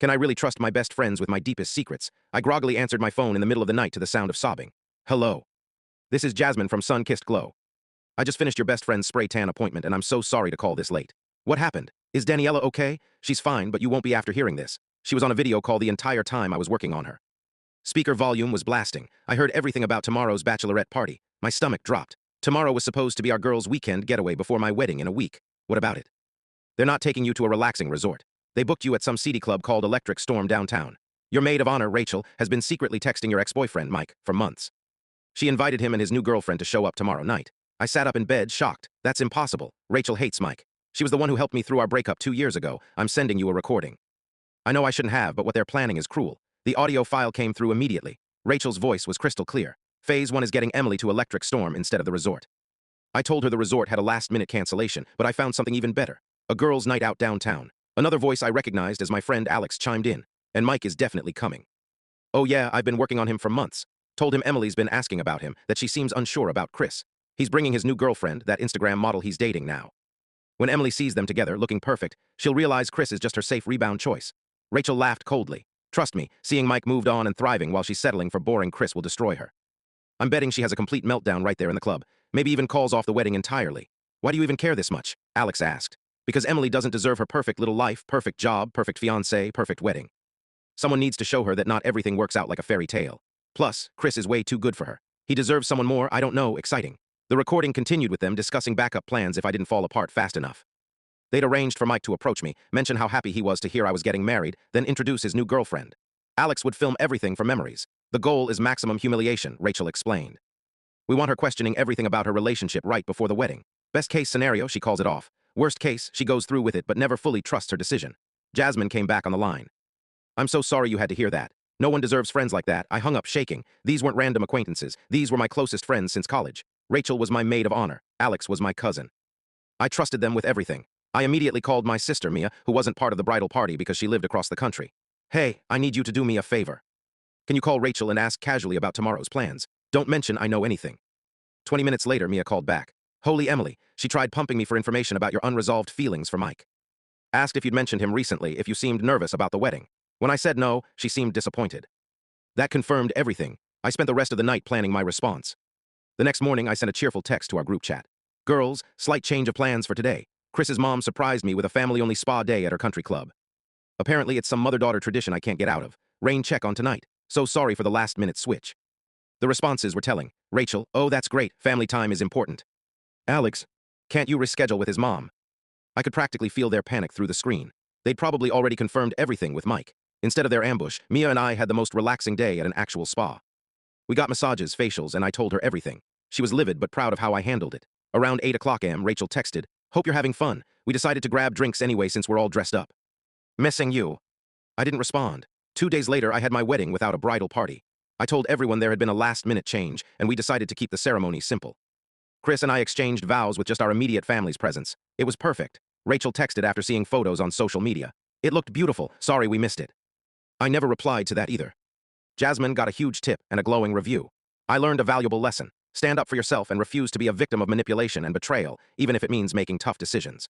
Can I really trust my best friends with my deepest secrets? I groggily answered my phone in the middle of the night to the sound of sobbing. Hello. This is Jasmine from Sun-Kissed Glow. I just finished your best friend's spray tan appointment and I'm so sorry to call this late. What happened? Is Daniela okay? She's fine, but you won't be after hearing this. She was on a video call the entire time I was working on her. Speaker volume was blasting. I heard everything about tomorrow's bachelorette party. My stomach dropped. Tomorrow was supposed to be our girls' weekend getaway before my wedding in a week. What about it? They're not taking you to a relaxing resort. They booked you at some seedy club called Electric Storm downtown. Your maid of honor, Rachel, has been secretly texting your ex-boyfriend, Mike, for months. She invited him and his new girlfriend to show up tomorrow night. I sat up in bed, shocked. That's impossible. Rachel hates Mike. She was the one who helped me through our breakup 2 years ago. I'm sending you a recording. I know I shouldn't have, but what they're planning is cruel. The audio file came through immediately. Rachel's voice was crystal clear. Phase 1 is getting Emily to Electric Storm instead of the resort. I told her the resort had a last-minute cancellation, but I found something even better. A girls' night out downtown. Another voice I recognized as my friend Alex chimed in. And Mike is definitely coming. Oh yeah, I've been working on him for months. Told him Emily's been asking about him, that she seems unsure about Chris. He's bringing his new girlfriend, that Instagram model he's dating now. When Emily sees them together, looking perfect, she'll realize Chris is just her safe rebound choice. Rachel laughed coldly. Trust me, seeing Mike moved on and thriving while she's settling for boring Chris will destroy her. I'm betting she has a complete meltdown right there in the club. Maybe even calls off the wedding entirely. Why do you even care this much? Alex asked. Because Emily doesn't deserve her perfect little life, perfect job, perfect fiancé, perfect wedding. Someone needs to show her that not everything works out like a fairy tale. Plus, Chris is way too good for her. He deserves someone more, I don't know, exciting. The recording continued with them discussing backup plans if I didn't fall apart fast enough. They'd arranged for Mike to approach me, mention how happy he was to hear I was getting married, then introduce his new girlfriend. Alex would film everything for memories. The goal is maximum humiliation, Rachel explained. We want her questioning everything about her relationship right before the wedding. Best case scenario, she calls it off. Worst case, she goes through with it but never fully trusts her decision. Jasmine came back on the line. I'm so sorry you had to hear that. No one deserves friends like that. I hung up shaking. These weren't random acquaintances. These were my closest friends since college. Rachel was my maid of honor. Alex was my cousin. I trusted them with everything. I immediately called my sister, Mia, who wasn't part of the bridal party because she lived across the country. Hey, I need you to do me a favor. Can you call Rachel and ask casually about tomorrow's plans? Don't mention I know anything. 20 minutes later, Mia called back. Holy Emily, she tried pumping me for information about your unresolved feelings for Mike. Asked if you'd mentioned him recently, if you seemed nervous about the wedding. When I said no, she seemed disappointed. That confirmed everything. I spent the rest of the night planning my response. The next morning, I sent a cheerful text to our group chat. Girls, slight change of plans for today. Chris's mom surprised me with a family-only spa day at her country club. Apparently, it's some mother-daughter tradition I can't get out of. Rain check on tonight. So sorry for the last-minute switch. The responses were telling. Rachel, oh, that's great. Family time is important. Alex, can't you reschedule with his mom? I could practically feel their panic through the screen. They'd probably already confirmed everything with Mike. Instead of their ambush, Mia and I had the most relaxing day at an actual spa. We got massages, facials, and I told her everything. She was livid but proud of how I handled it. Around 8 o'clock am, Rachel texted, hope you're having fun. We decided to grab drinks anyway since we're all dressed up. Missing you. I didn't respond. 2 days later, I had my wedding without a bridal party. I told everyone there had been a last-minute change, and we decided to keep the ceremony simple. Chris and I exchanged vows with just our immediate family's presence. It was perfect. Rachel texted after seeing photos on social media. It looked beautiful. Sorry we missed it. I never replied to that either. Jasmine got a huge tip and a glowing review. I learned a valuable lesson. Stand up for yourself and refuse to be a victim of manipulation and betrayal, even if it means making tough decisions.